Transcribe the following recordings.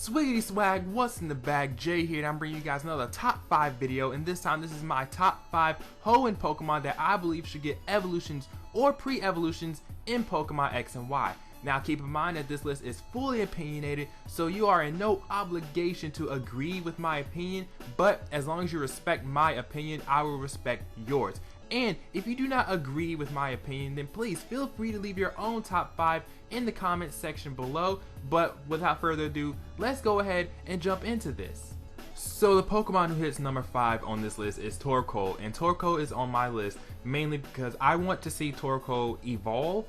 Swiggity swag, what's in the bag? Jay here, and I'm bringing you guys another top 5 video, and this time this is my top 5 Hoenn Pokemon that I believe should get evolutions or pre-evolutions in Pokemon X and Y. Now keep in mind that this list is fully opinionated, so you are in no obligation to agree with my opinion, but as long as you respect my opinion, I will respect yours. And if you do not agree with my opinion, then please feel free to leave your own top 5 in the comments section below. But without further ado, let's go ahead and jump into this. So the Pokemon who hits number 5 on this list is Torko, and Torko is on my list mainly because I want to see Torko evolve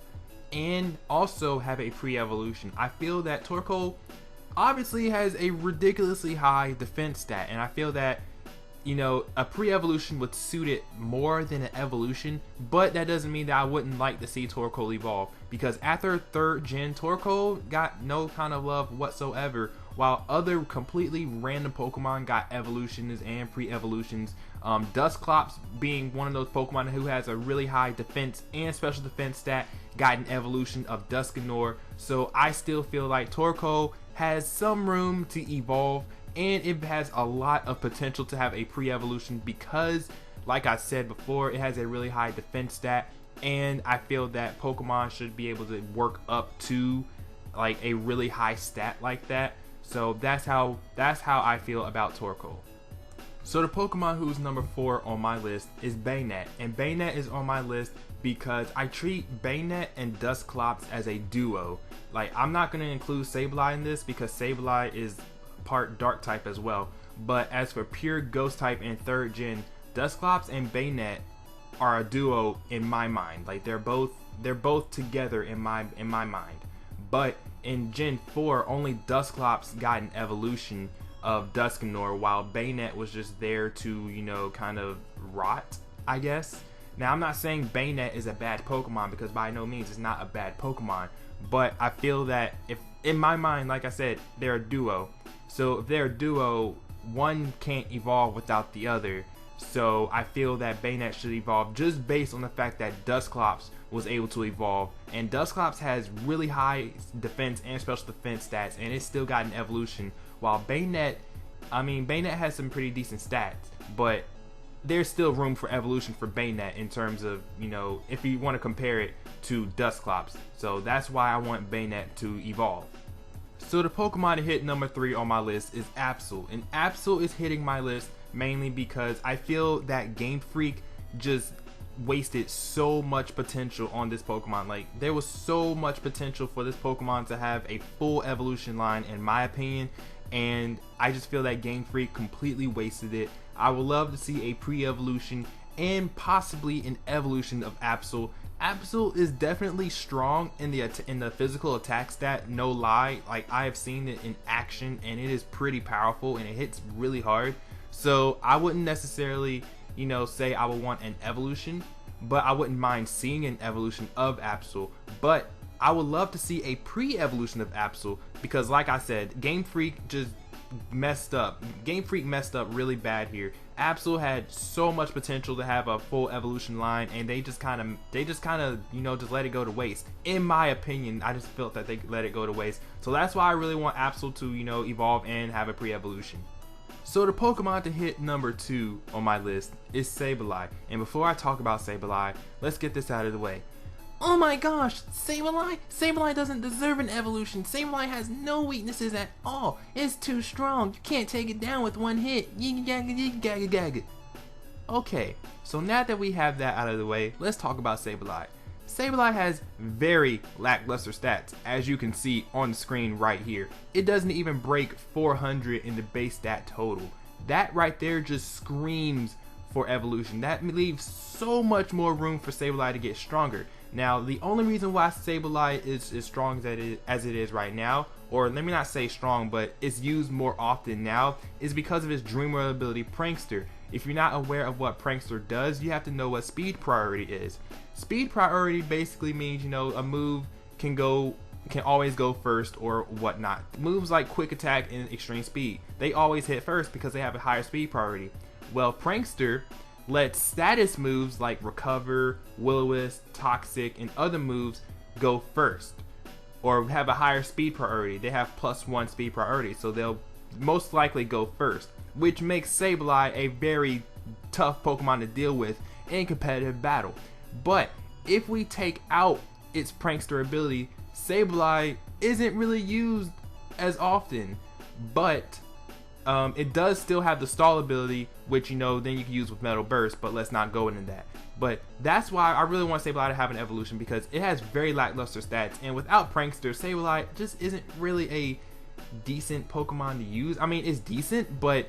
and also have a pre-evolution. I feel that Torko obviously has a ridiculously high defense stat, and I feel that, you know, a pre-evolution would suit it more than an evolution, but that doesn't mean that I wouldn't like to see Torko evolve, because after 3rd gen, Torko got no kind of love whatsoever, while other completely random Pokemon got evolutions and pre-evolutions. Dusclops being one of those Pokemon who has a really high defense and special defense stat got an evolution of Dusknoir, so I still feel like Torko has some room to evolve, and it has a lot of potential to have a pre-evolution because, like I said before, it has a really high defense stat, and I feel that Pokemon should be able to work up to like a really high stat like that. So that's how I feel about Torko. So the Pokemon who's number 4 on my list is Baynet, and Baynet is on my list because I treat Baynet and Dusclops as a duo. Like, I'm not going to include Sableye in this because Sableye is part dark type as well, but as for pure ghost type in 3rd gen, Dusclops and Baynet are a duo in my mind. Like, they're both together in my mind. But in Gen 4, only Dusclops got an evolution of Dusknoir, while Baynet was just there to, you know, kind of rot, I guess. Now, I'm not saying Baynet is a bad Pokemon, because by no means it's not a bad Pokemon, but I feel that if, in my mind, like I said, they're a duo. So if they're a duo, one can't evolve without the other. So I feel that Baynet should evolve just based on the fact that Dusclops was able to evolve, and Dusclops has really high defense and special defense stats, and it still got an evolution, while Baynet, I mean, Baynet has some pretty decent stats, but there's still room for evolution for Baynet in terms of, you know, if you want to compare it to Dusclops. So that's why I want Baynet to evolve. So the Pokemon to hit number 3 on my list is Absolu, and Absolu is hitting my list mainly because I feel that Game Freak just wasted so much potential on this Pokemon. Like, there was so much potential for this Pokemon to have a full evolution line, in my opinion, and I just feel that Game Freak completely wasted it. I would love to see a pre-evolution and possibly an evolution of Absolu. Absolu is definitely strong in the physical attack stat, no lie. Like, I have seen it in action, and it is pretty powerful, and it hits really hard. So I wouldn't necessarily, you know, say I would want an evolution, but I wouldn't mind seeing an evolution of Absolu. But I would love to see a pre-evolution of Absolu, because like I said, Game Freak just messed up. Game Freak messed up really bad here. Absolu had so much potential to have a full evolution line, and they just kind of, you know, just let it go to waste. In my opinion, I just felt that they let it go to waste. So that's why I really want Absolu to, you know, evolve and have a pre-evolution. So the Pokemon to hit number 2 on my list is Sableye, and before I talk about Sableye, let's get this out of the way. Oh my gosh, Sableye? Sableye doesn't deserve an evolution. Sableye has no weaknesses at all. It's too strong. You can't take it down with one hit. Okay, so now that we have that out of the way, let's talk about Sableye. Sableye has very lackluster stats, as you can see on the screen right here. It doesn't even break 400 in the base stat total. That right there just screams for evolution. That leaves so much more room for Sableye to get stronger. Now, the only reason why Sableye is as strong as it is right now, or let me not say strong, but it's used more often now, is because of its Dream World ability, Prankster. If you're not aware of what Prankster does, you have to know what speed priority is. Speed priority basically means, you know, a move can always go first or whatnot. Moves like Quick Attack and Extreme Speed, they always hit first because they have a higher speed priority. Well, Prankster lets status moves like Recover, Will-O-Wisp, Toxic, and other moves go first. or have a higher speed priority. They have +1 speed priority, so they'll most likely go first, which makes Sableye a very tough Pokemon to deal with in competitive battle. But if we take out its prankster ability, Sableye isn't really used as often, but it does still have the stall ability, which, you know, then you can use with Metal Burst, but let's not go into that. But that's why I really want Sableye to have an evolution, because it has very lackluster stats, and without prankster, Sableye just isn't really a decent Pokemon to use. I mean, it's decent, but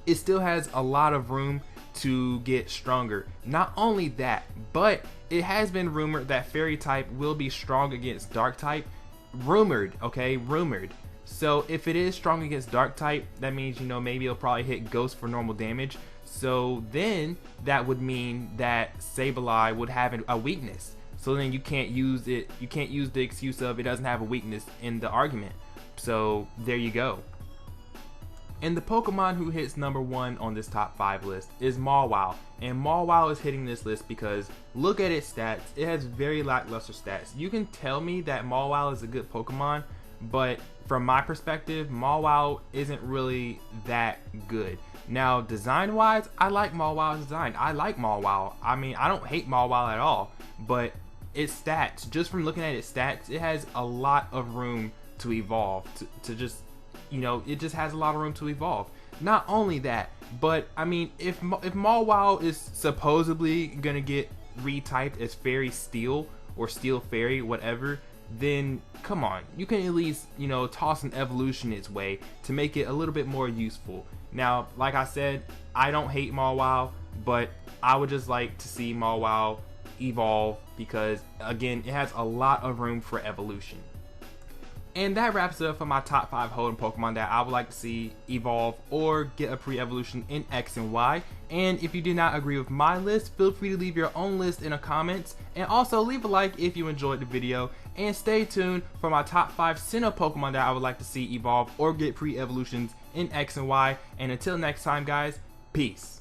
it still has a lot of room to get stronger. Not only that, but it has been rumored that Fairy type will be strong against Dark type. Rumored, okay, rumored. So if it is strong against Dark type, that means, you know, maybe it'll probably hit Ghost for normal damage. So then that would mean that Sableye would have a weakness. So then you can't use it. You can't use the excuse of it doesn't have a weakness in the argument. So there you go. And the Pokemon who hits #1 on this top 5 list is Malwa. And Malwa is hitting this list because look at its stats. It has very lackluster stats. You can tell me that Malwa is a good Pokemon, but from my perspective, Malwa isn't really that good. Now, design wise, I like Malwa's design. I like Malwa. I mean, I don't hate Malwa at all, but its stats, just from looking at its stats, it has a lot of room to evolve, to just, you know, it just has a lot of room to evolve. Not only that, but I mean, if Malwa is supposedly gonna get retyped as Fairy Steel or Steel Fairy, whatever, then come on, you can at least, you know, toss an evolution its way to make it a little bit more useful. Now, like I said, I don't hate Malwa, but I would just like to see Malwa evolve because, again, it has a lot of room for evolution. And that wraps it up for my top 5 Hoenn Pokemon that I would like to see evolve or get a pre-evolution in X and Y. And if you do not agree with my list, feel free to leave your own list in the comments. And also leave a like if you enjoyed the video. And stay tuned for my top 5 Sinnoh Pokemon that I would like to see evolve or get pre-evolutions in X and Y. And until next time, guys, peace.